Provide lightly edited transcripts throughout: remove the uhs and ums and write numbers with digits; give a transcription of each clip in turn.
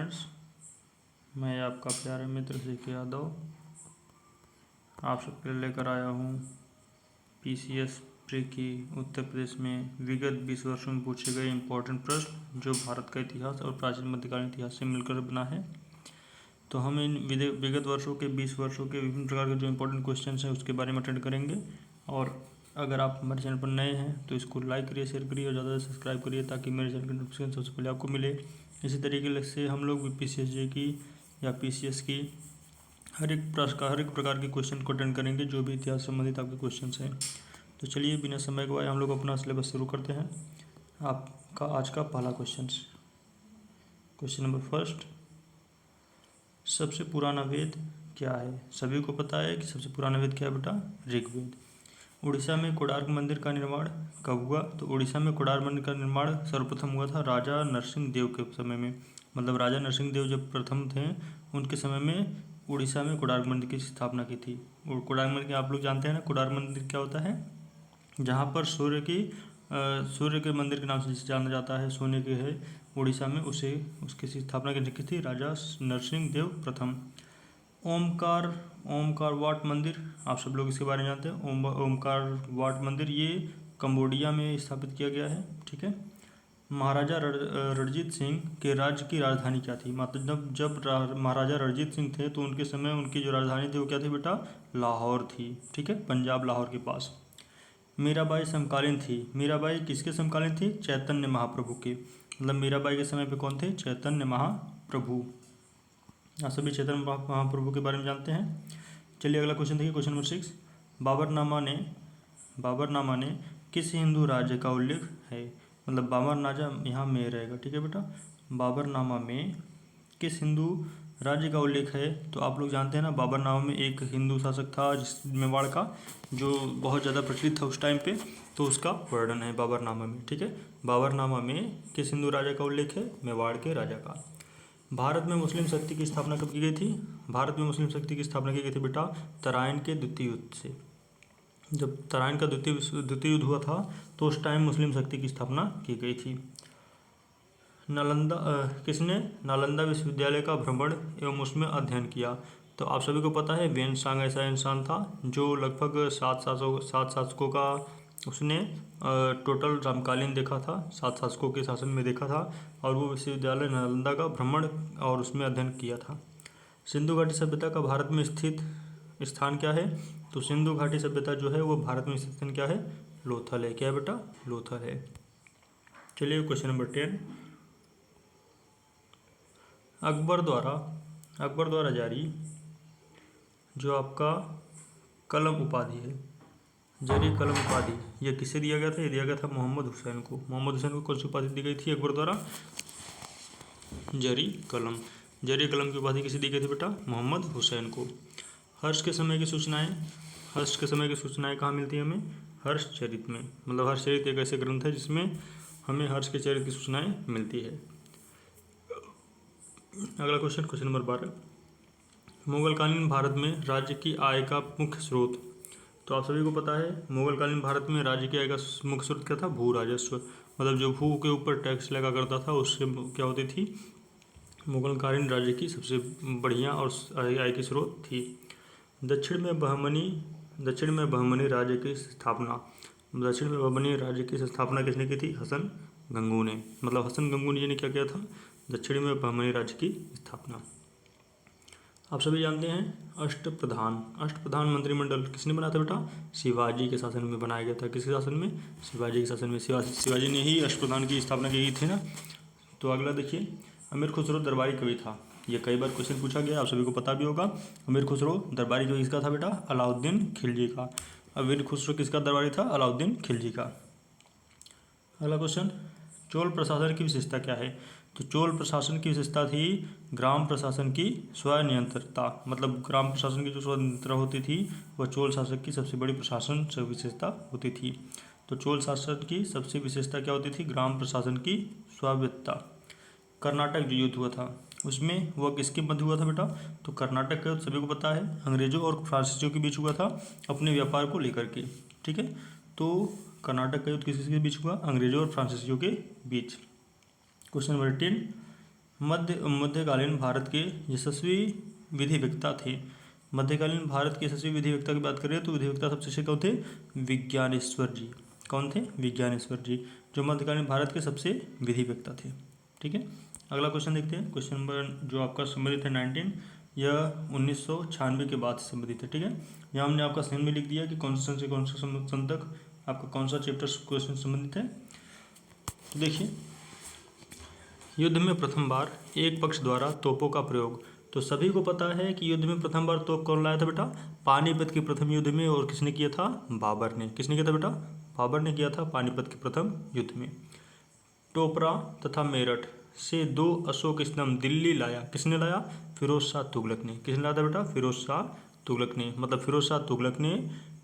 Friends, मैं आपका प्यारे मित्र सीके यादव आप सबके लिए लेकर आया हूँ पीसीएस प्री की उत्तर प्रदेश में विगत 20 वर्षों में पूछे गए इम्पोर्टेंट प्रश्न जो भारत का इतिहास और प्राचीन मध्यकालीन इतिहास से मिलकर बना है। तो हम इन विगत वर्षों के 20 वर्षों के विभिन्न प्रकार के जो इम्पोर्टेंट क्वेश्चन हैं उसके बारे में अटेंड करेंगे। और अगर आप हमारे चैनल पर नए हैं तो इसको लाइक करिए, शेयर करिए और ज़्यादा से सब्सक्राइब करिए ताकि मेरे चैनल की नोटिफिकेशन सबसे पहले आपको मिले। इसी तरीके से हम लोग पीसीएसजे की या पीसीएस की हर एक प्रकार के क्वेश्चन को अटेंड करेंगे जो भी इतिहास संबंधित आपके क्वेश्चन हैं। तो चलिए बिना समय गवाए हम लोग अपना सिलेबस शुरू करते हैं। आपका आज का पहला क्वेश्चन नंबर फर्स्ट, सबसे पुराना वेद क्या है? सभी को पता है कि सबसे पुराना वेद क्या है बेटा? ऋग्वेद। उड़ीसा में कोणार्क मंदिर का निर्माण कब हुआ? तो उड़ीसा में कोणार्क मंदिर का निर्माण सर्वप्रथम हुआ था राजा नरसिंह देव के समय में। मतलब राजा नरसिंह देव जब प्रथम थे उनके समय में उड़ीसा में कोणार्क मंदिर की स्थापना की थी। और कोणार्क मंदिर आप लोग जानते हैं ना, कोणार्क मंदिर क्या होता है? जहाँ पर सूर्य के मंदिर के नाम से जिसे जाना जाता है, सोने के है उड़ीसा में, उसकी स्थापना की थी राजा नरसिंह देव प्रथम। ओमकार वाट मंदिर, आप सब लोग इसके बारे में जानते हैं। ओमकार वाट मंदिर ये कंबोडिया में स्थापित किया गया है। ठीक है। महाराजा रणजीत सिंह के राज्य की राजधानी क्या थी? मतलब जब महाराजा रणजीत सिंह थे तो उनके समय उनकी जो राजधानी थी वो क्या थी बेटा? लाहौर थी। ठीक है, पंजाब लाहौर के पास। मीराबाई समकालीन थी। मीराबाई किसके समकालीन थी? चैतन्य महाप्रभु के। मतलब मीराबाई के समय पे कौन थे? चैतन्य महाप्रभु। आप सभी चैतन्य महाप्रभु के बारे में जानते हैं। चलिए अगला क्वेश्चन देखिए, क्वेश्चन नंबर 6। बाबरनामा ने किस हिंदू राज्य का उल्लेख है? मतलब बाबरनामा यहाँ में रहेगा। ठीक है बेटा, बाबरनामा में किस हिंदू राज्य का उल्लेख है? तो आप लोग जानते हैं ना, बाबरनामा में एक हिंदू शासक था जिस मेवाड़ का, जो बहुत ज़्यादा प्रचलित था उस टाइम पे, तो उसका वर्णन है बाबरनामा में। ठीक है, बाबरनामा में किस हिंदू राजा का उल्लेख है? मेवाड़ के राजा का। भारत में मुस्लिम शक्ति की स्थापना कब की गई थी? भारत में मुस्लिम शक्ति की स्थापना की गई थी बेटा तराइन के द्वितीय युद्ध से। जब तराइन का द्वितीय युद्ध हुआ था तो उस टाइम मुस्लिम शक्ति की स्थापना की गई थी। किसने नालंदा विश्वविद्यालय का भ्रमण एवं उसमें अध्ययन किया? तो आप सभी को पता है वेन-त्सांग ऐसा इंसान था जो लगभग 7 शासकों का उसने टोटल रामकालीन देखा था, 7 शासकों के शासन में देखा था, और वो विश्वविद्यालय नालंदा का भ्रमण और उसमें अध्ययन किया था। सिंधु घाटी सभ्यता का भारत में स्थित स्थान क्या है? तो सिंधु घाटी सभ्यता जो है वो भारत में स्थित स्थान क्या है? लोथल है। क्या है बेटा? लोथल है। चलिए क्वेश्चन नंबर 10। अकबर द्वारा जारी जो आपका कलम उपाधि है, जरी कलम उपाधि, ये किसे दिया गया था? ये दिया गया था मोहम्मद हुसैन को। मोहम्मद हुसैन को कौन सी उपाधि दी गई थी अकबर द्वारा? जरी कलम। जरी कलम की उपाधि किसे दी गई थी बेटा? मोहम्मद हुसैन को। हर्ष के समय की सूचनाएं कहाँ मिलती हैं हमें? हर्षचरित में। मतलब हर्षचरित एक ऐसे ग्रंथ है जिसमें हमें हर्ष के चरित्र की सूचनाएं मिलती है। अगला क्वेश्चन नंबर 12। मुगलकालीन भारत में राज्य की आय का मुख्य स्रोत। तो आप सभी को पता है मुगलकालीन भारत में राज्य की आय का मुख्य स्रोत क्या था? भू राजस्व। मतलब जो भू के ऊपर टैक्स लगा करता था उससे क्या होती थी? मुगलकालीन राज्य की सबसे बढ़िया और आय की स्रोत थी। दक्षिण में बहमनी राज्य की स्थापना। दक्षिण में बहमनी राज्य की स्थापना किसने की थी? हसन गंगू ने। मतलब हसन गंगू जी ने क्या किया था? दक्षिण में बहमनी राज्य की स्थापना। आप सभी जानते हैं अष्टप्रधान मंत्रिमंडल किसने बनाया था बेटा? शिवाजी के शासन में बनाया गया था। किसके शासन में? शिवाजी के शासन में। शिवाजी ने ही अष्टप्रधान की स्थापना की थी ना। तो अगला देखिए, अमीर खुसरो दरबारी कवि था। ये कई बार क्वेश्चन पूछा गया, आप सभी को पता भी होगा। अमीर खुसरो दरबारी जो इसका था बेटा? अलाउद्दीन खिलजी का। अमीर खुसरो किसका दरबारी था? अलाउद्दीन खिलजी का। अगला क्वेश्चन, चोल प्रशासन की विशेषता क्या है? तो चोल प्रशासन की विशेषता थी ग्राम प्रशासन की स्वनियंत्रणता। मतलब ग्राम प्रशासन की जो स्वतंत्रता होती थी वह चोल शासक की सबसे बड़ी प्रशासन से विशेषता होती थी। तो चोल शासक की सबसे विशेषता क्या होती थी? ग्राम प्रशासन की स्वायत्तता। कर्नाटक जो युद्ध हुआ था उसमें वह किसके मध्य हुआ था बेटा? तो कर्नाटक का युद्ध सभी को पता है अंग्रेजों और फ्रांसीसियों के बीच हुआ था अपने व्यापार को लेकर के। ठीक है, तो कर्नाटक का युद्ध किसके बीच हुआ? अंग्रेजों और फ्रांसीसियों के बीच। Question number 18। मध्यकालीन भारत के यशस्वी विधिवेत्ता थे। मध्यकालीन भारत के यशस्वी विधिवेत्ता की बात करें तो विधिवेत्ता सबसे अच्छे कौन थे? विज्ञानेश्वर जी। कौन थे? विज्ञानेश्वर जी, जो मध्यकालीन भारत के सबसे विधिवेत्ता थे। ठीक है, अगला क्वेश्चन देखते हैं। क्वेश्चन नंबर जो आपका संबंधित है 19, यह 1996 के बाद से संबंधित है। ठीक है, यहाँ हमने आपका सेम में लिख दिया कि कौन से कौन से सन तक आपका कौन सा चैप्टर क्वेश्चन संबंधित है। तो देखिए, युद्ध में प्रथम बार एक पक्ष द्वारा तोपों का प्रयोग। तो सभी को पता है कि युद्ध में प्रथम बार तोप कौन लाया था बेटा? पानीपत के प्रथम युद्ध में। और किसने किया था? बाबर ने। किसने किया था बेटा? बाबर ने किया था पानीपत के प्रथम युद्ध में। टोपरा तथा मेरठ से 2 अशोक स्तंभ दिल्ली लाया। किसने लाया? फिरोज शाह तुगलक ने। किसने लाया था बेटा? फिरोज शाह तुगलक ने। मतलब फिरोज शाह तुगलक ने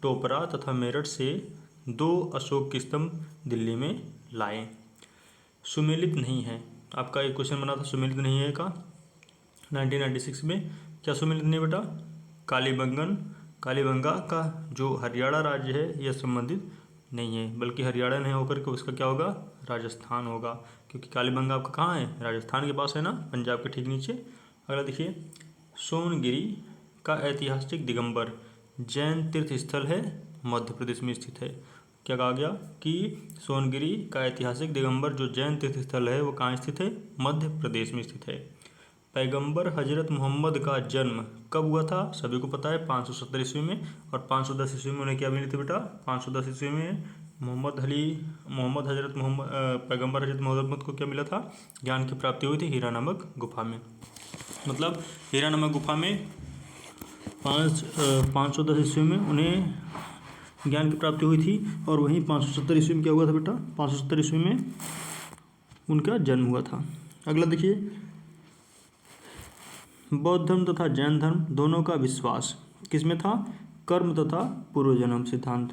टोपरा तथा मेरठ से 2 अशोक स्तंभ दिल्ली में लाए। सुमेलित नहीं है, आपका एक क्वेश्चन बना था सुमेलित नहीं है का 1996 में। क्या सुमेलित नहीं बेटा? कालीबंगा का जो हरियाणा राज्य है यह संबंधित नहीं है, बल्कि हरियाणा नहीं होकर के उसका क्या होगा? राजस्थान होगा, क्योंकि कालीबंगा आपका कहाँ है? राजस्थान के पास है ना, पंजाब के ठीक नीचे। अगला देखिए, सोनगिरी का ऐतिहासिक दिगंबर जैन तीर्थ स्थल है, मध्य प्रदेश में स्थित है। क्या कहा गया कि सोनगिरी का ऐतिहासिक दिगंबर जो जैन तीर्थ स्थल है वो कहाँ स्थित है? मध्य प्रदेश में स्थित है। पैगंबर हजरत मोहम्मद का जन्म कब हुआ था? सभी को पता है 570 ईस्वी में। और 510 ईस्वी में उन्हें क्या मिली थी बेटा? 510 ईस्वी में पैगंबर हजरत मोहम्मद को क्या मिला था? ज्ञान की प्राप्ति हुई थी हीरा नामक गुफा में। मतलब हीरा नामक गुफा में 510 ईस्वी में उन्हें ज्ञान की प्राप्ति हुई थी। और वहीं 570 ईस्वी में क्या हुआ था बेटा? 570 ईस्वी में उनका जन्म हुआ था। अगला देखिए, बौद्ध धर्म तथा जैन धर्म दोनों का विश्वास किसमें था? कर्म तथा पूर्वजन्म सिद्धांत।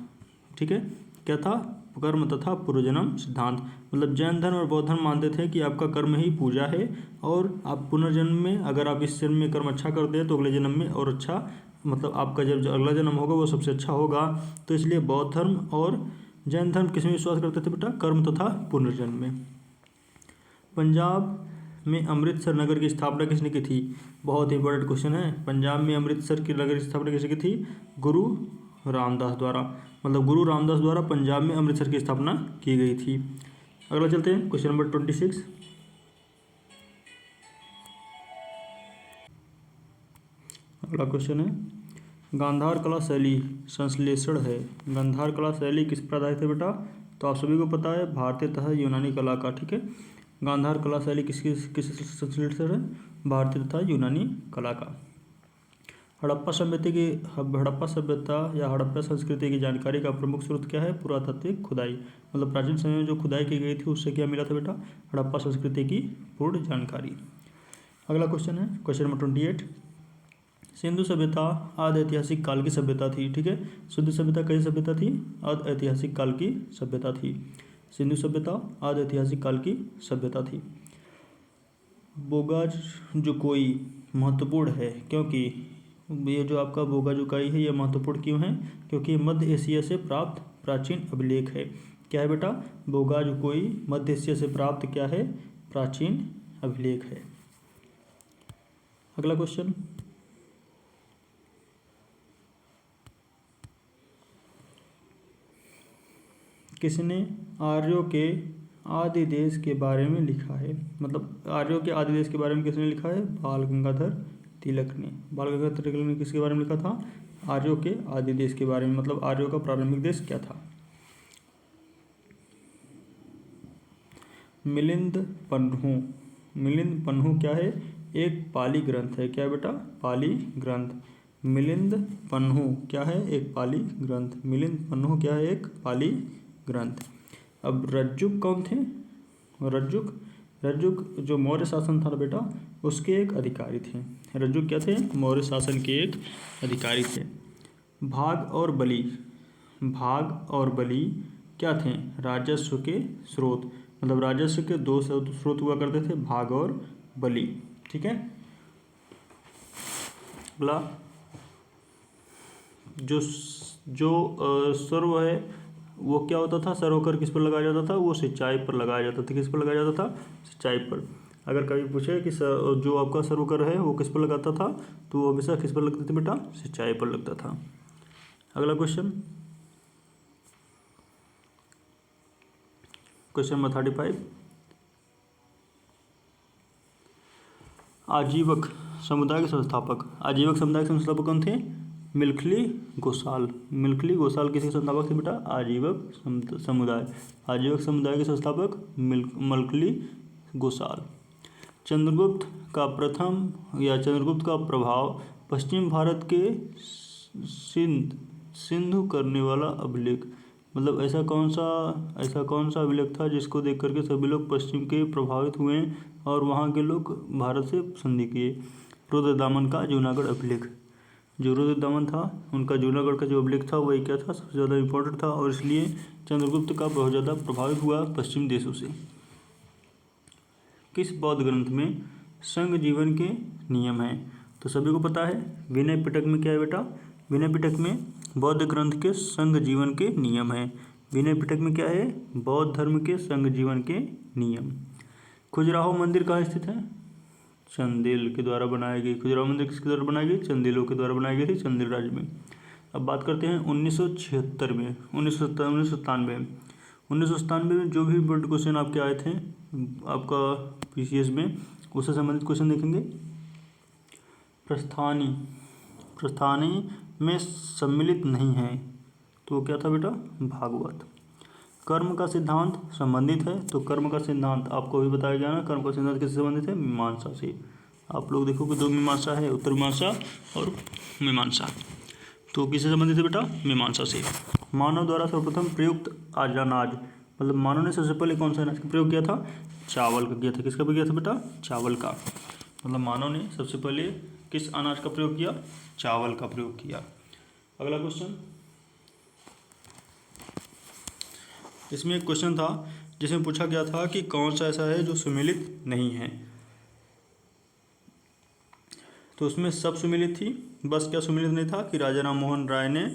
ठीक है, क्या था? कर्म तथा पूर्वजन्म सिद्धांत। मतलब जैन धर्म और बौद्ध धर्म मानते थे कि आपका कर्म ही पूजा है, और आप पुनर्जन्म में अगर आप इस जन्म में कर्म अच्छा कर दें तो अगले जन्म में और अच्छा, मतलब आपका जब अगला जन्म होगा वो सबसे अच्छा होगा। तो इसलिए बौद्ध धर्म और जैन धर्म किसमें विश्वास करते थे बेटा? कर्म तथा पुनर्जन्म में। पंजाब में अमृतसर नगर की स्थापना किसने की थी? बहुत इंपॉर्टेंट क्वेश्चन है। पंजाब में अमृतसर की नगर की स्थापना किसने की थी? गुरु रामदास द्वारा। मतलब गुरु रामदास द्वारा पंजाब में अमृतसर की स्थापना की गई थी। अगला चलते हैं, क्वेश्चन नंबर 26। अगला क्वेश्चन है, गांधार कला शैली संश्लेषण है। गांधार कला शैली किस पर आधारित है बेटा? तो आप सभी को पता है भारतीय तथा यूनानी कला का। ठीक है, गांधार कला शैली किस संश्लेषण है? भारतीय तथा यूनानी कला का। हड़प्पा सभ्यता या हड़प्पा संस्कृति की जानकारी का प्रमुख स्रोत क्या है? पुरातात्विक खुदाई। मतलब प्राचीन समय में जो खुदाई की गई थी उससे क्या मिला था बेटा? हड़प्पा संस्कृति की पूर्ण जानकारी। अगला क्वेश्चन है, क्वेश्चन नंबर 28। सिंधु सभ्यता आदि ऐतिहासिक काल की सभ्यता थी। ठीक है, सिंधु सभ्यता कैसी सभ्यता थी? आदि ऐतिहासिक काल की सभ्यता थी। सिंधु सभ्यता आदि ऐतिहासिक काल की सभ्यता थी। बोगाजुकोई महत्वपूर्ण है क्योंकि ये जो आपका बोगाजुकाई है ये महत्वपूर्ण क्यों है? क्योंकि मध्य एशिया से प्राप्त प्राचीन अभिलेख है। क्या है बेटा? बोगाजुकोई मध्य एशिया से प्राप्त क्या है? प्राचीन अभिलेख है। अगला क्वेश्चन, किसने आर्यों के आदि देश के बारे में लिखा है? मतलब आर्यों के आदि देश के बारे में किसने लिखा है? बाल गंगाधर तिलक ने। बाल गंगाधर तिलक ने किसके बारे में लिखा था? आर्यों के आदि देश के बारे में। मतलब आर्यों का प्रारंभिक देश क्या था? मिलिंद पन्हु। मिलिंद पन्हु क्या है? एक पाली ग्रंथ है। क्या है बेटा? पाली ग्रंथ। मिलिंद पन्हु क्या है? एक पाली ग्रंथ। मिलिंद पन्हु क्या है? एक पाली ग्रंथ। अब रज्जुक कौन थे? रज्जुक जो मौर्य शासन था बेटा उसके एक अधिकारी थे। रज्जुक क्या थे? मौर्य शासन के एक अधिकारी थे। भाग और बलि क्या थे? राजस्व के स्रोत। मतलब राजस्व के 2 स्रोत हुआ करते थे, भाग और बलि। ठीक है, अगला जो सर्व है वो क्या होता था? सर्वकर किस पर लगाया जाता था? वो सिंचाई पर लगाया जाता था। किस पर लगाया जाता था? सिंचाई पर। अगर कभी पूछे कि जो आपका सर्व कर है वो किस पर लगाता था, तो वो हमेशा किस पर लगते थे बेटा, सिंचाई पर लगता था। अगला क्वेश्चन, क्वेश्चन नंबर 35, आजीवक समुदाय के संस्थापक, आजीवक समुदाय के संस्थापक कौन थे, मिल्खली गोसाल। मिल्खली गोसाल किसके संस्थापक थे बेटा, आजीवक समुदाय, आजीवक समुदाय के संस्थापक मिल्खली गोसाल। चंद्रगुप्त का प्रथम या चंद्रगुप्त का प्रभाव पश्चिम भारत के सिंधु करने वाला अभिलेख, मतलब ऐसा कौन सा अभिलेख था जिसको देख करके सभी लोग पश्चिम के प्रभावित हुए और वहाँ के लोग भारत से संधि किए। रुद्रदामन का जूनागढ़ अभिलेख, जो रुद्रदामन था उनका जूनागढ़ का जो अभिलेख था वही क्या था, सबसे ज़्यादा इम्पोर्टेंट था और इसलिए चंद्रगुप्त का बहुत ज़्यादा प्रभावित हुआ पश्चिम देशों से। किस बौद्ध ग्रंथ में संघ जीवन के नियम हैं, तो सभी को पता है विनय पिटक में क्या है बेटा, विनय पिटक में बौद्ध ग्रंथ के संघ जीवन के नियम हैं। विनय पिटक में क्या है, बौद्ध धर्म के संघ जीवन के नियम। खजुराहो मंदिर कहाँ स्थित है, चंदेल के द्वारा बनाई गई। खजुराहो मंदिर किसके द्वारा बनाई गई, चंदेलों के द्वारा बनाई गई थी, चंदेल राज्य में। अब बात करते हैं 1976 में, 1997 में जो भी बोर्ड क्वेश्चन आपके आए थे आपका पीसीएस में, उससे संबंधित क्वेश्चन देखेंगे। प्रस्थानी में सम्मिलित नहीं है, तो क्या था बेटा, भागवत। कर्म का सिद्धांत संबंधित है, तो कर्म का सिद्धांत आपको भी बताया गया ना, कर्म का सिद्धांत किससे संबंधित है, मीमांसा से। आप लोग देखोगे दो मीमांसा है, उत्तर मीमांसा और मीमांसा, तो किससे संबंधित है बेटा, मीमांसा से। मानव द्वारा सर्वप्रथम प्रयुक्त अनाज, मतलब मानव ने सबसे पहले कौन सा अनाज का प्रयोग किया था, चावल का किया था। किसका प्रयोग किया था बेटा, चावल का, मतलब मानव ने सबसे पहले किस अनाज का प्रयोग किया, चावल का प्रयोग किया। अगला क्वेश्चन, इसमें एक क्वेश्चन था जिसमें पूछा गया था कि कौन सा ऐसा है जो सुमेलित नहीं है, तो उसमें सब सुमेलित थी, बस क्या सुमेलित नहीं था कि राजा राम मोहन राय ने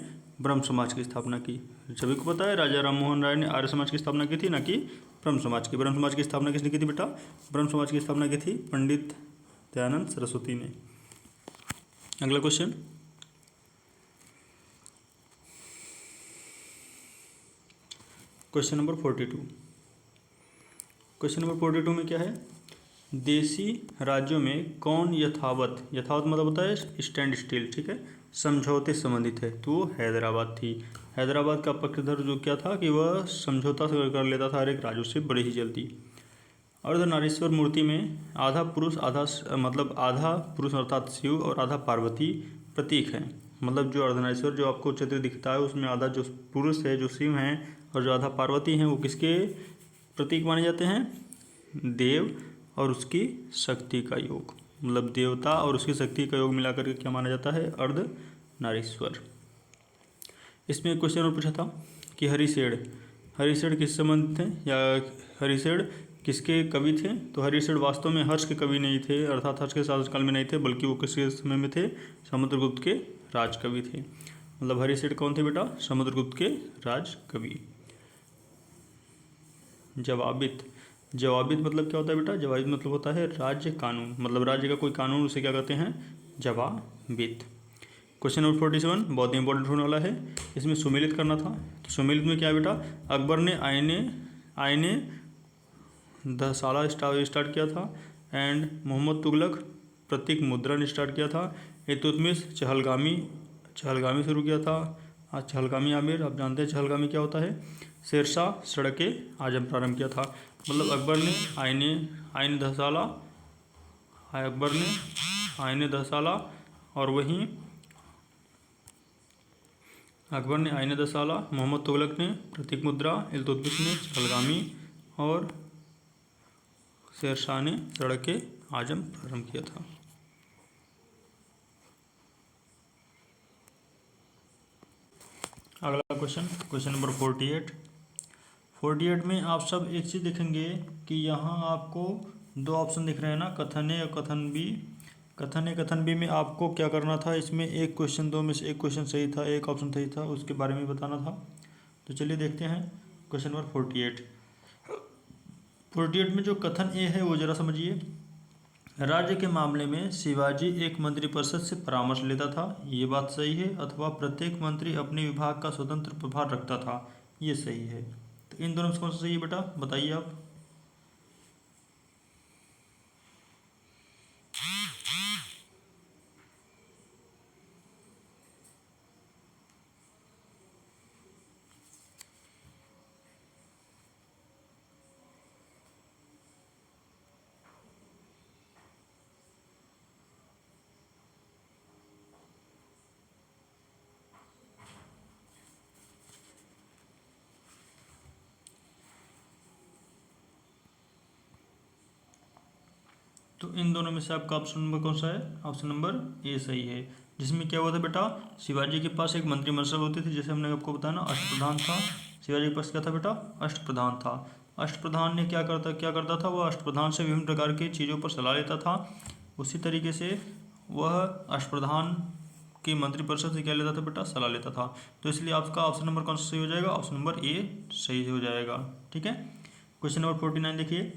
ब्रह्म समाज की स्थापना की। सभी को पता है राजा राम मोहन राय ने आर्य समाज की स्थापना की थी, ना कि ब्रह्म समाज की। ब्रह्म समाज की स्थापना किसने की थी बेटा, ब्रह्म समाज की स्थापना की थी पंडित दयानंद सरस्वती ने। अगला question, question number 42। Question number 42 में क्या है, देशी राज्यों में कौन यथावत मतलब होता है स्टैंड स्टिल, ठीक है, समझौते संबंधित है, तो वो हैदराबाद थी। हैदराबाद का पक्षधर जो क्या था कि वह समझौता कर लेता था हर एक राज्यों से बड़ी ही जल्दी। अर्धनारीश्वर मूर्ति में आधा पुरुष आधा पुरुष अर्थात शिव और आधा पार्वती प्रतीक है, मतलब जो अर्धनारीश्वर जो आपको चित्र दिखता है उसमें आधा जो पुरुष है जो शिव हैं और जो आधा पार्वती हैं वो किसके प्रतीक माने जाते हैं, देव और उसकी शक्ति का योग, मतलब देवता और उसकी शक्ति का योग मिलाकर के क्या माना जाता है, अर्धनारीश्वर। इसमें क्वेश्चन और पूछा था कि हरिशेड़ किससे संबंधित थे, या हरिशेड़ किसके कवि थे, तो हरिशेड़ वास्तव में हर्ष के कवि नहीं थे, अर्थात हर्ष के शासनकाल में नहीं थे, बल्कि वो किसके समय में थे, समुद्रगुप्त के राजकवि थे। मतलब हरिशेड़ कौन थे बेटा, समुद्रगुप्त के राजकवि। जवाबित मतलब क्या होता है बेटा, जवाबित मतलब होता है राज्य कानून, मतलब राज्य का कोई कानून उसे क्या कहते हैं, जवाबित। क्वेश्चन नंबर 47 बहुत इंपॉर्टेंट होने वाला है, इसमें सुमेलित करना था, तो सुमेलित में क्या है बेटा, अकबर ने आईने दसाला स्टार्ट किया था, एंड मोहम्मद तुगलक प्रतीक मुद्रण स्टार्ट किया था, इल्तुतमिश चहलगामी शुरू किया था, चहलगामी आमिर आप जानते हैं चहलगामी क्या होता है, शेरशाह सड़के आजम प्रारंभ किया था। मतलब अकबर ने आईने दसाला और वहीं अकबर ने आईने दसाला, मोहम्मद तुगलक ने प्रतीक मुद्रा, इल्तुतमिश ने चहलगामी और शेरशाह ने सड़के आजम प्रारंभ किया था। अगला क्वेश्चन नंबर 48 में आप सब एक चीज़ देखेंगे कि यहाँ आपको दो ऑप्शन दिख रहे हैं ना, कथन ए और कथन बी। कथन बी में आपको क्या करना था, इसमें एक क्वेश्चन दो में से एक क्वेश्चन सही था, एक ऑप्शन सही था, उसके बारे में बताना था। तो चलिए देखते हैं क्वेश्चन नंबर 48 में जो कथन ए है वो ज़रा समझिए। राज्य के मामले में शिवाजी एक मंत्रिपरिषद से परामर्श लेता था, ये बात सही है, अथवा प्रत्येक मंत्री अपने विभाग का स्वतंत्र प्रभार रखता था, ये सही है। तो इन दोनों में कौन सा सही है बेटा, बताइए आप। तो इन दोनों में से आपका ऑप्शन नंबर कौन सा है, ऑप्शन नंबर ए सही है। जिसमें क्या हुआ था बेटा, शिवाजी के पास एक मंत्रिमंडल होती थी, जैसे हमने आपको बताया ना, अष्टप्रधान था। शिवाजी के पास क्या था बेटा, अष्टप्रधान था। अष्टप्रधान ने क्या करता था, वह अष्टप्रधान से विभिन्न प्रकार की चीज़ों पर सलाह लेता था। उसी तरीके से वह अष्टप्रधान की मंत्रिपरिषद से क्या लेता था बेटा, सलाह लेता था। तो इसलिए आपका ऑप्शन नंबर कौन सा सही हो जाएगा, ऑप्शन नंबर ए सही हो जाएगा। ठीक है। क्वेश्चन नंबर 49 देखिए,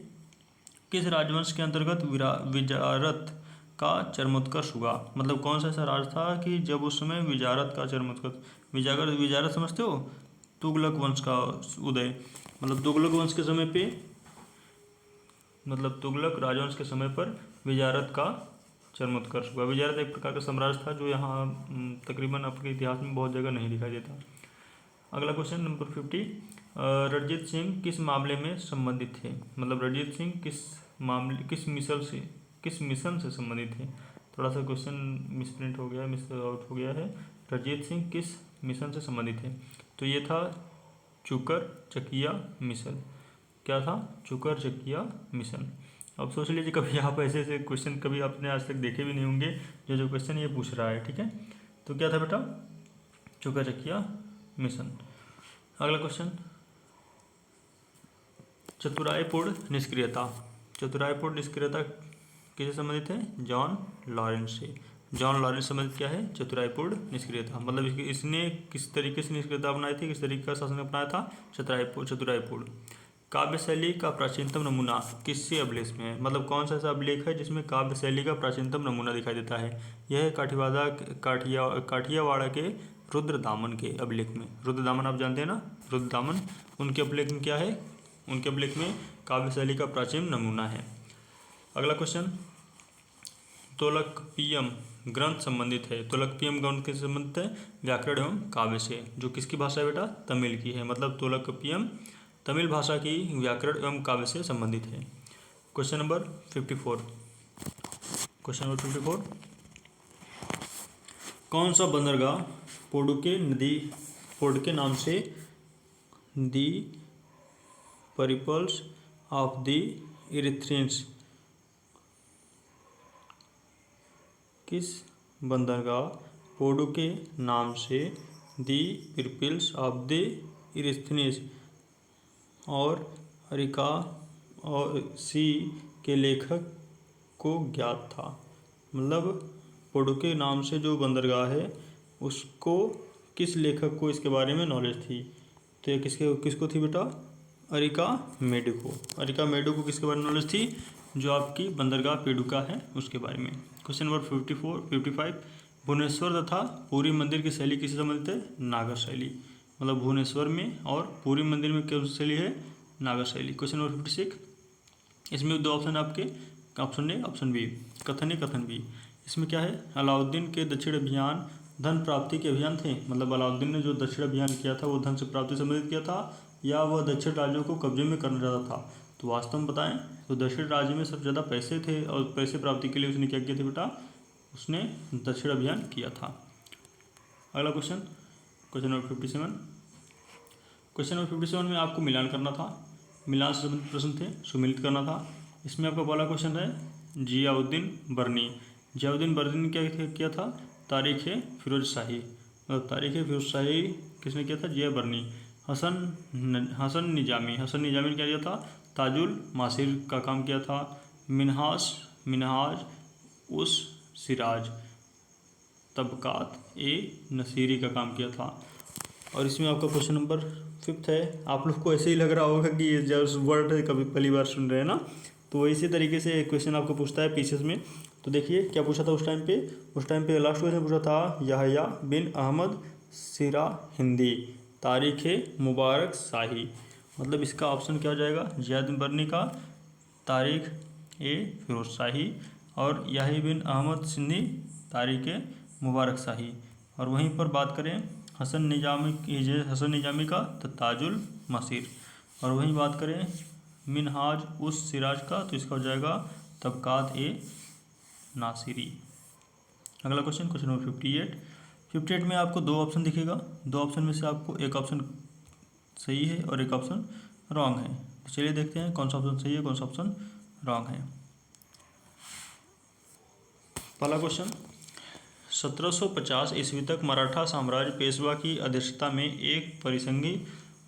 किस राजवंश के अंतर्गत विजारत का चरमोत्कर्ष हुआ। मतलब कौन सा ऐसा राज था कि जब उस समय विजारत का चरमोत्कर्ष, विजारत समझते हो, तुगलक वंश का उदय। मतलब तुगलक वंश के समय पे, मतलब तुगलक राजवंश के समय पर विजारत का चरमोत्कर्ष हुआ। विजारत एक प्रकार का साम्राज्य था जो यहाँ तकरीबन आपके इतिहास में बहुत जगह नहीं दिखाई देता। अगला क्वेश्चन नंबर 50, रणजीत सिंह किस मामले में संबंधित थे। मतलब रणजीत सिंह किस मिशन से संबंधित थे। थोड़ा सा क्वेश्चन मिसप्रिंट हो गया, मिस आउट हो गया है। रणजीत सिंह किस मिशन से संबंधित थे, तो ये था चुकर चकिया मिशन। क्या था, चुकर चकिया मिशन। अब सोच लीजिए, कभी आप ऐसे क्वेश्चन कभी आपने आज तक देखे भी नहीं होंगे, जो क्वेश्चन ये पूछ रहा है। ठीक है, तो क्या था बेटा, चुकर चकिया मिशन। अगला क्वेश्चन, चतुराईपूर्ण निष्क्रियता। चतुराईपूर्ण निष्क्रियता किससे संबंधित है, जॉन लॉरेंस से। जॉन लॉरेंस संबंधित क्या है, चतुराईपूर्ण निष्क्रियता। मतलब इसने किस तरीके से निष्क्रियता अपनाई थी, किस तरीके का शासन अपनाया था, चतुराईपूर्ण। काव्य शैली का प्राचीनतम नमूना किससे अभिलेख में है। मतलब कौन सा ऐसा अभिलेख है जिसमें काव्य शैली का प्राचीनतम नमूना दिखाई देता है। यह है काठियावाड़ के रुद्रदामन के अभिलेख में। रुद्रदामन आप जानते हैं ना, रुद्रदामन, उनके अभिलेख में क्या है, उनके अभिलेख में काव्य शैली का प्राचीन नमूना है। अगला क्वेश्चन, तोलकपियम ग्रंथ संबंधित है। तोलकपियम ग्रंथ किससे संबंधित है, व्याकरण एवं काव्य से, जो किसकी भाषा है बेटा, तमिल की है। मतलब तोलकपियम तमिल भाषा की व्याकरण एवं काव्य से संबंधित है। क्वेश्चन नंबर 54, क्वेश्चन नंबर 54, कौन सा बंदरगाह पोडुके नाम से दी पीपल्स ऑफ द इरिथ्रियंस, किस बंदरगाह पोडुके नाम से दी पीपल्स ऑफ द इरिथ्रियंस और अरिका और सी के लेखक को ज्ञात था। मतलब पोडुके नाम से जो बंदरगाह है उसको किस लेखक को इसके बारे में नॉलेज थी। तो ये किसको थी बेटा, अरिका मेडो को। अरिका मेडो को किसके बारे में नॉलेज थी, जो आपकी बंदरगाह पेडुका है उसके बारे में। क्वेश्चन नंबर 55, भुवनेश्वर तथा पूरी मंदिर की शैली किससे संबंधित है, नागर शैली। मतलब भुवनेश्वर में और पूरी मंदिर में कौन सी शैली है, नागर शैली। क्वेश्चन नंबर 56, इसमें दो ऑप्शन आपके, ऑप्शन ए ऑप्शन बी, कथन ए कथन बी। इसमें क्या है, अलाउद्दीन के दक्षिण अभियान धन प्राप्ति के अभियान थे। मतलब अलाउद्दीन ने जो दक्षिण अभियान किया था वो धन से प्राप्ति संबंधित किया था, या वह दक्षिण राज्यों को कब्जे में करना चाहता था। तो वास्तव में बताएं तो दक्षिण राज्य में सबसे ज़्यादा पैसे थे, और पैसे प्राप्ति के लिए उसने क्या किया था बेटा, उसने दक्षिण अभियान किया था। अगला question, question number 57, question number 57 में आपको मिलान करना था। मिलान से संबंधित प्रश्न थे, सुमिलित करना था। इसमें आपका पहला क्वेश्चन है जियाउद्दीन बर्नी। जियाउद्दीन बर्नी ने क्या किया था, तारीख फिरोज शाही। मतलब तारीख फिरोज शाही किसने किया था, जिया बर्नी। हसन निजामी ने क्या किया था, ताजुल मासिर का काम किया था। मिनहाज उस सिराज तबकात ए नसीरी का काम किया था। और इसमें आपका क्वेश्चन नंबर 5 है। आप लोग को ऐसे ही लग रहा होगा कि ये जब वर्ड कभी पहली बार सुन रहे हैं ना, तो इसी तरीके से एक क्वेश्चन आपको पूछता है पीसीएस में। तो देखिए क्या पूछा था उस टाइम पे लास्ट क्वेश्चन पूछा था याहया बिन अहमद सिराहिंदी तारीख़ मुबारक शाही। मतलब इसका ऑप्शन क्या हो जाएगा, ज़ियाद बिन बरनी का तारीख़ ए फिरोज शाही और याही बिन अहमद सिंधी तारीख़ मुबारक शाही। और वहीं पर बात करें हसन निजामी का तो ताजुल मसीर। और वहीं बात करें मिनहाज उस सिराज का तो इसका हो जाएगा तबकात ए नासिरी। अगला क्वेश्चन नंबर 58 में आपको दो ऑप्शन दिखेगा, दो ऑप्शन में से आपको एक ऑप्शन सही है और एक ऑप्शन रॉन्ग है। तो चलिए देखते हैं कौन सा ऑप्शन सही है कौन सा ऑप्शन रॉन्ग है। पहला क्वेश्चन 1750 ईस्वी तक मराठा साम्राज्य पेशवा की अध्यक्षता में एक परिसंघी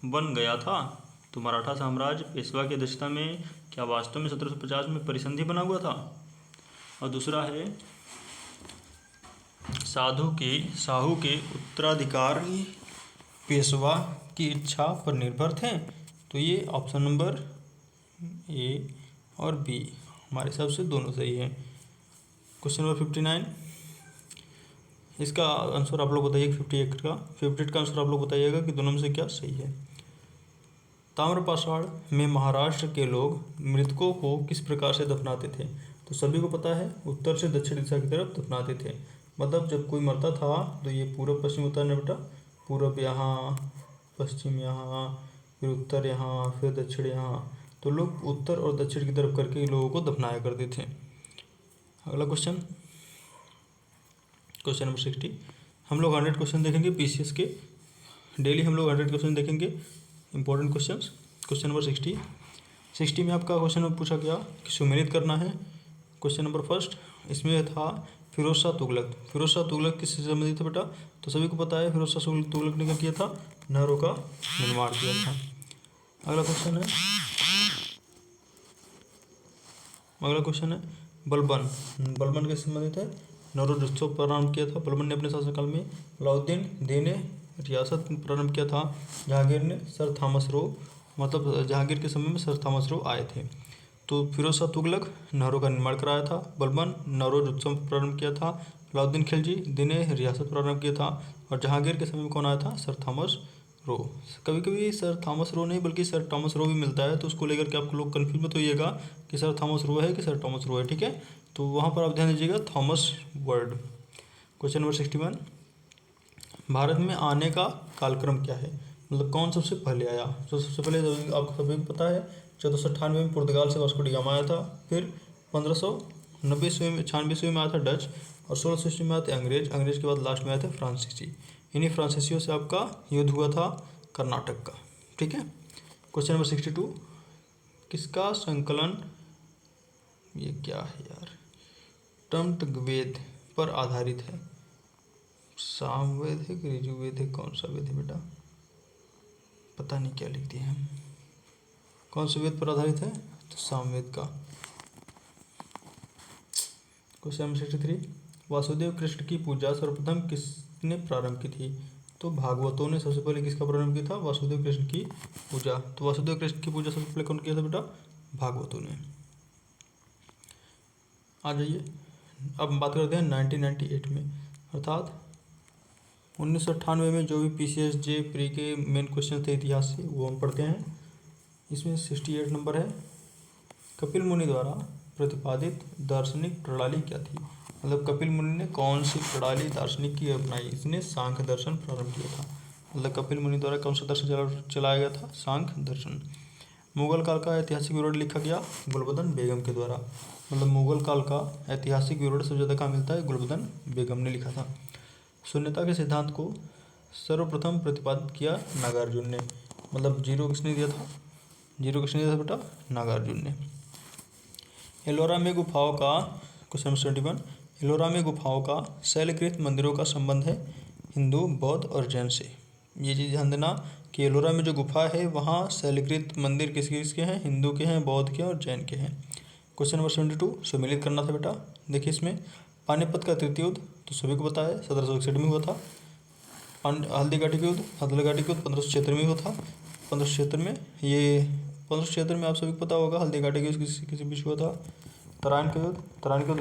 बन गया था। तो मराठा साम्राज्य पेशवा की अध्यक्षता में क्या वास्तव में 1750 में परिसंधि बना हुआ था। और दूसरा है साहू के उत्तराधिकारी पेशवा की इच्छा पर निर्भर थे। तो ये ऑप्शन नंबर ए और बी हमारे हिसाब से दोनों सही है। क्वेश्चन नंबर 59 इसका आंसर आप लोग बताइए। 58 का आंसर आप लोग बताइएगा कि दोनों में से क्या सही है। ताम्रपाषाण में महाराष्ट्र के लोग मृतकों को किस प्रकार से दफनाते थे। तो सभी को पता है उत्तर से दक्षिण दिशा की तरफ दफनाते थे। मतलब जब कोई मरता था तो ये पूर्व पश्चिम होता है ना बेटा, पूर्व यहाँ, पश्चिम यहाँ, फिर उत्तर यहाँ, फिर दक्षिण यहाँ। तो लोग उत्तर और दक्षिण की तरफ करके लोगों को दफनाया करते थे। अगला क्वेश्चन नंबर 60। हम लोग 100 क्वेश्चन देखेंगे पीसीएस के, डेली हम लोग 100 क्वेश्चन देखेंगे इंपॉर्टेंट क्वेश्चन। क्वेश्चन नंबर 60 में आपका क्वेश्चन में पूछा गया कि सुमेलित करना है। क्वेश्चन नंबर फर्स्ट इसमें था फिरोज शाह तुगलक किससे संबंधित था बेटा। तो सभी को पता है फिरोज शाह तुगलक ने क्या किया था, नहरों का निर्माण किया था। अगला क्वेश्चन है बलबन किससे संबंधित है, नौरोज प्रारंभ किया था। बलबन ने अपने शासनकाल में अलाउद्दीन ने रियासत प्रारंभ किया था। जहांगीर ने सर थॉमस रो, मतलब जहांगीर के समय में सर थॉमस रो आए थे। तो फिरोज शाह तुगलक नहरों का निर्माण कराया था, बलबन नौरोज उत्सव प्रारंभ किया था, अलाउद्दीन खिलजी ने रियासत प्रारंभ किया था और जहांगीर के समय में कौन आया था, सर थॉमस रो। कभी कभी सर थॉमस रो नहीं बल्कि सर टॉमस रो भी मिलता है, तो उसको लेकर के आप लोग कन्फ्यूज मत होइएगा कि सर थॉमस रो है कि सर टॉमस रो है, ठीक है। तो वहाँ पर आप ध्यान दीजिएगा Thomas word. Question number 61 Bharat में आने का कालक्रम क्या है, मतलब कौन सबसे पहले आया। तो सबसे पहले आपको सभी को पता है 1498 में पुर्तगाल से वास्को डी गामा आया था। फिर 1596 में आया था डच और 1600 में आए थे अंग्रेज के बाद लास्ट में आए थे फ्रांसीसी। इन्हीं फ्रांसीसियों से आपका युद्ध हुआ था कर्नाटक का, ठीक है। क्वेश्चन नंबर 62 किसका संकलन, ये क्या है यार, टंटवेद पर आधारित है। सामवेद है कि ऋजुवेद है, कौन सा वेद है बेटा, पता नहीं क्या लिख दिया है। कौन से वेद पर आधारित है, तो सामवेद का। क्वेश्चन नंबर 63 वासुदेव कृष्ण की पूजा सर्वप्रथम किसने प्रारंभ की थी। तो भागवतों ने सबसे पहले किसका प्रारंभ किया था, वासुदेव कृष्ण की पूजा। तो वासुदेव कृष्ण की पूजा सबसे पहले कौन किया था बेटा, भागवतों ने। आ जाइए अब हम बात करते हैं 1998 में, अर्थात 1998 में जो भी पीसीएस जे प्री के मेन क्वेश्चन थे इतिहास से वो हम पढ़ते हैं। इसमें 68 नंबर है, कपिल मुनि द्वारा प्रतिपादित दार्शनिक प्रणाली क्या थी। मतलब कपिल मुनि ने कौन सी प्रणाली दार्शनिक की अपनाई, इसने सांख्य दर्शन प्रारंभ किया था। मतलब कपिल मुनि द्वारा कौन सा दर्शन चलाया गया था, सांख्य दर्शन। मुगल काल का ऐतिहासिक विवरण लिखा गया गुलबदन बेगम के द्वारा। मतलब मुगल काल का ऐतिहासिक विवरण सबसे ज़्यादा कहाँ मिलता है, गुलबदन बेगम ने लिखा था। शून्यता के सिद्धांत को सर्वप्रथम प्रतिपादित किया नागार्जुन ने। मतलब जीरो किसने दिया था बेटा, नागार्जुन ने। एलोरा में गुफाओं का क्वेश्चन 71 एलोरा में गुफाओं का शैलकृत मंदिरों का संबंध है हिंदू, बौद्ध और जैन से। ये चीज़ ध्यान देना कि एलोरा में जो गुफा है वहाँ शैलकृत मंदिर किसके हैं, हिंदू के हैं, बौद्ध के और जैन के हैं। क्वेश्चन नंबर 72 सम्मिलित करना था बेटा। देखिए इसमें पानीपत का तृतीय युद्ध तो सभी को पता है 1761 में हुआ था। हल्दी घाटी का युद्ध 1576 में हुआ था। 1576 में ये 1576 में आप सभी को पता होगा हल्दी घाटी के किसी बीच हुआ था। तराइन का युद्ध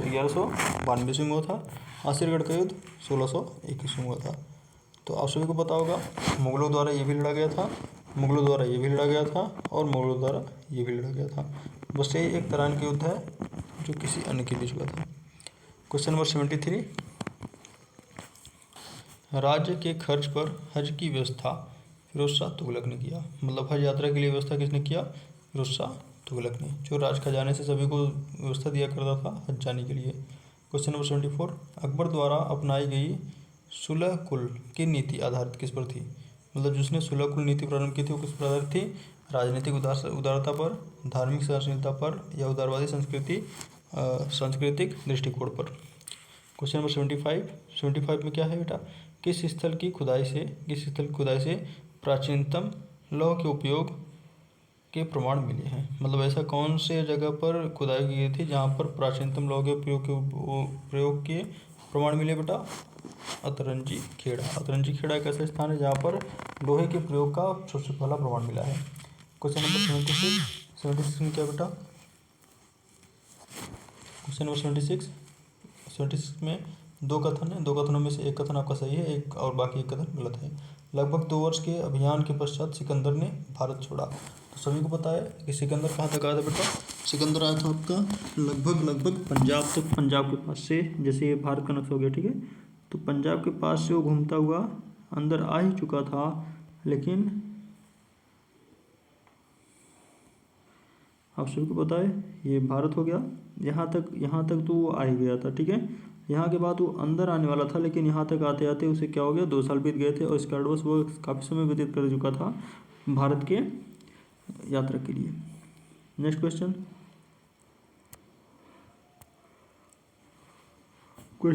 1192 में हुआ था। आसिरगढ़ का युद्ध 1621 में हुआ था। तो आप सभी को पता होगा मुगलों द्वारा ये भी लड़ा गया था, मुगलों द्वारा ये भी लड़ा गया था और मुगलों द्वारा ये भी लड़ा गया था। बस यही एक तराइन का युद्ध है जो किसी अन्य के बीच हुआ था। क्वेश्चन नंबर 73, राज्य के खर्च पर हज की व्यवस्था फिरोज शाह तुगलक ने किया। मतलब हज यात्रा के लिए व्यवस्था किसने किया? फिरोज शाह तुगलक ने, जो राज खजाने से सभी को व्यवस्था दिया करता था हज जाने के लिए। क्वेश्चन नंबर 74, अकबर द्वारा अपनाई गई सुलह कुल की नीति आधारित किस पर थी? मतलब जिसने सुलह कुल नीति प्रारंभ की थी वो किस पर आधारित थी? राजनीतिक उदारता पर, धार्मिक सहनशीलता पर या उदारवादी सांस्कृतिक दृष्टिकोण पर। क्वेश्चन नंबर 75 में क्या है बेटा? किस स्थल की खुदाई से प्राचीनतम लौह के उपयोग के प्रमाण मिले हैं? मतलब ऐसा कौन से जगह पर खुदाई की गई थी जहाँ पर प्राचीनतम लौह के प्रयोग के प्रमाण मिले बेटा? अतरंजी खेड़ा एक ऐसा स्थान है जहाँ पर लोहे के प्रयोग का सबसे पहला प्रमाण मिला है। क्वेश्चन नंबर 76 में क्या बेटा? क्वेश्चन नंबर 76 में दो कथन है, दो कथनों में से एक कथन आपका सही है, एक और बाकी एक कथन गलत है। लगभग 2 वर्ष के अभियान के पश्चात सिकंदर ने भारत छोड़ा। तो सभी को पता है कि सिकंदर कहाँ तक आया था बेटा? सिकंदर आया था आपका लगभग पंजाब तक। पंजाब के पास से, जैसे ये भारत का नक्शा हो गया, ठीक है, तो पंजाब के पास से वो घूमता हुआ अंदर आ ही चुका था, लेकिन आप सभी को पता है ये भारत हो गया। यहाँ तक तो वो आ ही गया था, ठीक है। यहाँ के बाद वो अंदर आने वाला था, लेकिन यहाँ तक आते आते उसे क्या हो गया, 2 साल बीत गए थे और इसके कारणवश वो काफ़ी समय व्यतीत कर चुका था भारत के यात्रा के लिए। नेक्स्ट क्वेश्चन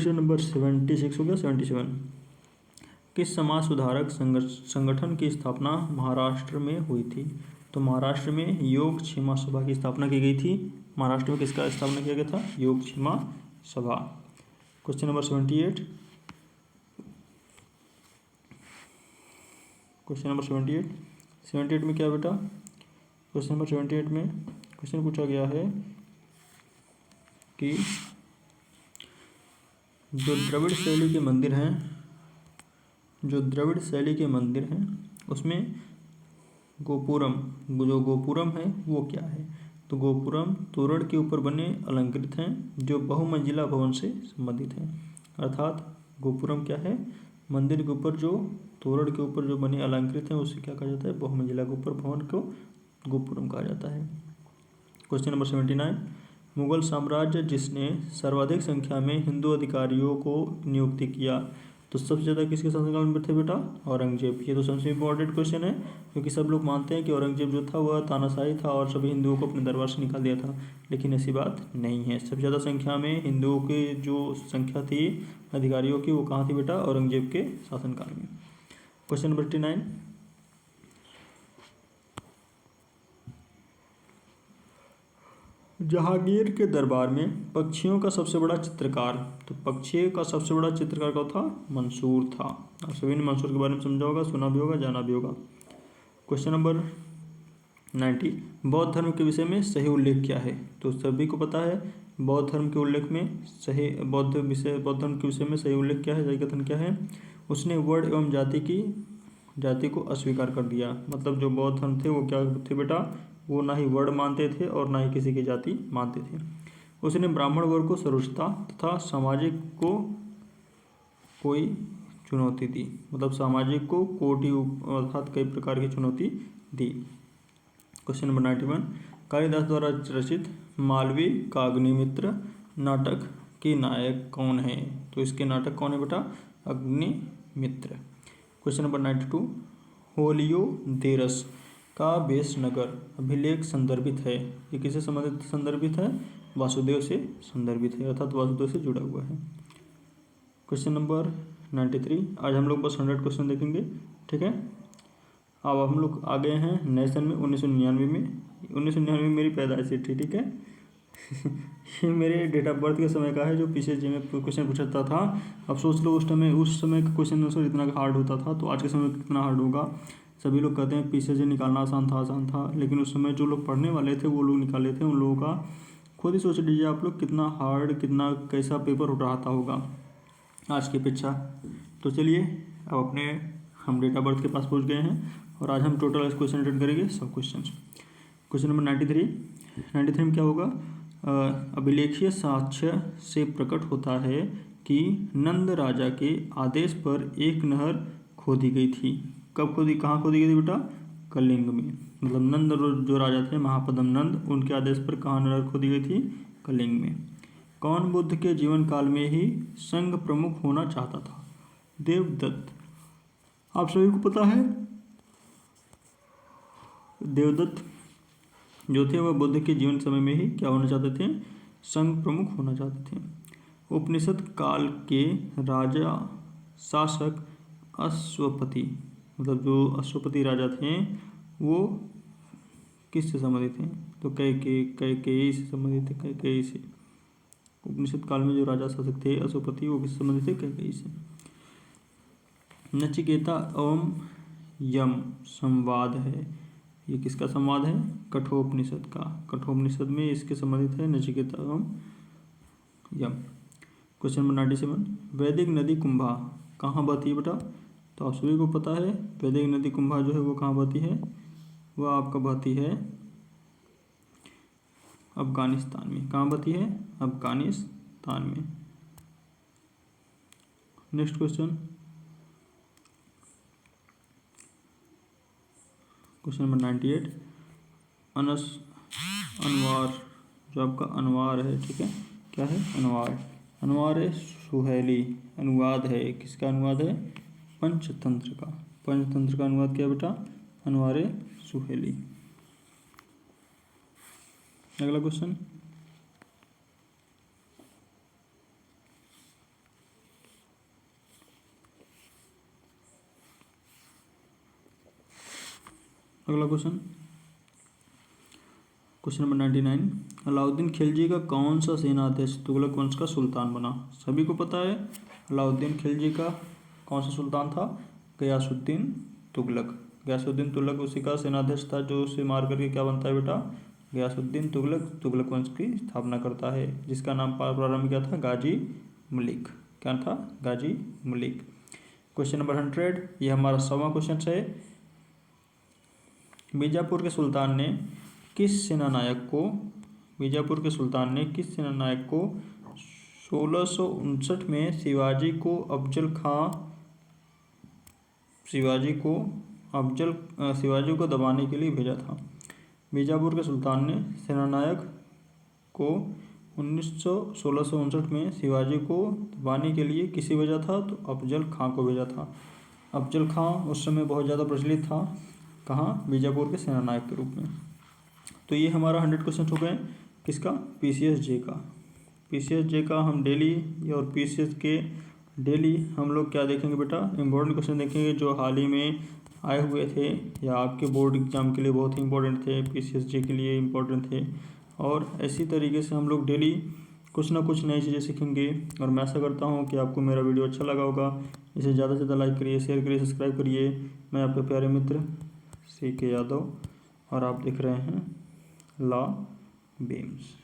नंबर 76 हो गया। 77, किस समाज सुधारक संगठन की स्थापना महाराष्ट्र में हुई थी? तो महाराष्ट्र में योग क्षमा सभा की स्थापना की गई थी। महाराष्ट्र में किसका स्थापना किया गया था? योग क्षमा सभा। क्वेश्चन नंबर 78, में क्या बेटा? क्वेश्चन नंबर 78 में क्वेश्चन पूछा गया है कि जो द्रविड़ शैली के मंदिर हैं उसमें गोपुरम है वो क्या है? तो गोपुरम तोरण के ऊपर बने अलंकृत हैं जो बहुमंजिला भवन से संबंधित हैं। अर्थात गोपुरम क्या है? मंदिर के ऊपर जो तोरण के ऊपर जो बने अलंकृत हैं उसे क्या कहा जाता है? बहुमंजिला के ऊपर भवन को गोपुरम कहा जाता है। क्वेश्चन नंबर 79, मुगल साम्राज्य जिसने सर्वाधिक संख्या में हिंदू अधिकारियों को नियुक्ति किया, तो सबसे ज़्यादा किसके शासनकाल में थे बेटा? औरंगजेब। ये तो सबसे इम्पोर्टेंट क्वेश्चन है, क्योंकि सब लोग मानते हैं कि औरंगजेब जो था वह तानाशाही था और सभी हिंदुओं को अपने दरबार से निकाल दिया था, लेकिन ऐसी बात नहीं है। सबसे ज़्यादा संख्या में हिंदुओं की जो संख्या थी अधिकारियों की, वो कहाँ थी बेटा? औरंगजेब के शासनकाल में। क्वेश्चन नंबर 89, जहांगीर के दरबार में पक्षियों का सबसे बड़ा चित्रकार, तो पक्षियों का सबसे बड़ा चित्रकार कौन था? मंसूर था। आप सभी ने मंसूर के बारे में समझा होगा, सुना भी होगा, जाना भी होगा। क्वेश्चन नंबर 90, बौद्ध धर्म के विषय में सही उल्लेख क्या है? तो सभी को पता है बौद्ध धर्म के उल्लेख में बौद्ध धर्म के विषय में सही उल्लेख क्या है, सही कथन क्या है? उसने वर्ण एवं जाति को अस्वीकार कर दिया। मतलब जो बौद्ध धर्म थे वो क्या थे बेटा? वो ना ही वर्ण मानते थे और ना ही किसी की जाति मानते थे। उसने ब्राह्मण वर्ग को सर्वोच्चता तथा सामाजिक को कोई चुनौती दी। मतलब सामाजिक को कोटि अर्थात कई प्रकार की चुनौती दी। क्वेश्चन नंबर 91, कालिदास द्वारा रचित मालवी काग्निमित्र नाटक के नायक कौन है? तो इसके नाटक कौन है बेटा? अग्निमित्र। क्वेश्चन नंबर 92, होलियोडेरस का बेस नगर अभिलेख संदर्भित है। ये किससे संदर्भित है? वासुदेव से संदर्भित है, अर्थात वासुदेव से जुड़ा हुआ है। क्वेश्चन नंबर 93, आज हम लोग बस 100 क्वेश्चन देखेंगे, ठीक है। अब हम लोग आ गए हैं नए सन में 1999 में। 1999 में मेरी पैदाइश थी, ठीक है। ये मेरे डेट ऑफ बर्थ के समय का है जो पीछे जी में क्वेश्चन पूछता था। अब सोच लो उस समय का क्वेश्चन आंसर इतना हार्ड होता था, तो आज के समय में कितना हार्ड होगा। सभी लोग कहते हैं पीछे से निकालना आसान था, लेकिन उस समय जो लोग पढ़ने वाले थे वो लोग निकाले थे। उन लोगों का खुद ही सोच लीजिए आप लोग कितना हार्ड, कितना कैसा पेपर उठ रहा होगा आज की अपेक्षा। तो चलिए अब अपने हम डेट ऑफ बर्थ के पास पहुंच गए हैं और आज हम टोटल क्वेश्चन अटेंड करेंगे 100 क्वेश्चन। क्वेश्चन नंबर 93 में क्या होगा? अभिलेखीय साक्ष्य से प्रकट होता है कि नंद राजा के आदेश पर एक नहर खोदी गई थी। कब खोदी, कहाँ खोदी गई थी बेटा? कलिंग में। मतलब नंद जो राजा थे महापद्म नंद, उनके आदेश पर कहाँ नहर खोदी गई थी? कलिंग में। कौन बुद्ध के जीवन काल में ही संघ प्रमुख होना चाहता था? देवदत्त। आप सभी को पता है देवदत्त जो थे वह बुद्ध के जीवन समय में ही क्या होना चाहते थे? संघ प्रमुख होना चाहते थे। उपनिषद काल के राजा शासक अश्वपति, मतलब जो अश्वपति राजा थे वो किससे संबंधित थे? तो कैकेयी से संबंधित थे, कैकेयी से। उपनिषद काल में जो राजा शासक थे अश्वपति, वो किससे संबंधित थे? कैकेयी से। नचिकेता एवं यम संवाद है, ये किसका संवाद है? कठोपनिषद का। कठोपनिषद में इसके संबंधित है नचिकेता एवं यम। क्वेश्चन नंबर 97, वैदिक नदी कुंभा कहाँ बहती है बेटा? तो आप सभी को पता है वैदिक नदी कुंभा जो है वो कहाँ बहती है? वह आपका बहती है अफगानिस्तान में। कहाँ बहती है? अफगानिस्तान में। नेक्स्ट क्वेश्चन नंबर 98, अनवार जो आपका अनवार है, ठीक है, क्या है? अनवार है सुहेली। अनुवाद है, किसका अनुवाद है? पंचतंत्र का। पंचतंत्र का अनुवाद क्या है बेटा? अनवार सुहेली। अगला question question number 99, Alauddin Khilji का कौन सा सेनाध्यक्ष तुगलक वंश का सुल्तान बना? सभी को पता है अलाउद्दीन खिलजी का कौन सा सुल्तान था? गयासुद्दीन तुगलक। गयासुद्दीन तुगलक उसी का सेनाध्यक्ष था जो उसे मार करके क्या बनता है बेटा? गयासुद्दीन तुगलक तुगलक वंश की स्थापना करता है, जिसका नाम प्रारंभ क्या था? गाजी मलिक। क्या था? गाजी मलिक। क्वेश्चन नंबर 100, ये हमारा 100वां क्वेश्चन है। बीजापुर के सुल्तान ने किस सेनानायक को 1659 में शिवाजी को दबाने के लिए भेजा था? बीजापुर के सुल्तान ने सेनानायक को 1659 में शिवाजी को दबाने के लिए किसे भेजा था? तो अफजल खां को भेजा था। अफजल खां उस समय बहुत ज़्यादा प्रचलित था, कहाँ? बीजापुर के सेनानायक के रूप में। तो ये हमारा 100 क्वेश्चन हो गए। किसका? PCSJ का। PCSJ का हम डेली और PCS के डेली हम लोग क्या देखेंगे बेटा? इम्पोर्टेंट क्वेश्चन देखेंगे जो हाल ही में आए हुए थे या आपके बोर्ड एग्जाम के लिए बहुत ही इंपॉर्टेंट थे, PCSJ के लिए इम्पोर्टेंट थे। और इसी तरीके से हम लोग डेली कुछ ना कुछ नई चीज़ें सीखेंगे। और मैं आशा करता हूँ कि आपको मेरा वीडियो अच्छा लगा होगा। इसे ज़्यादा से ज़्यादा लाइक करिए, शेयर करिए, सब्सक्राइब करिए। मैं आपके प्यारे मित्र CK यादव और आप देख रहे हैं लॉ बीम्स।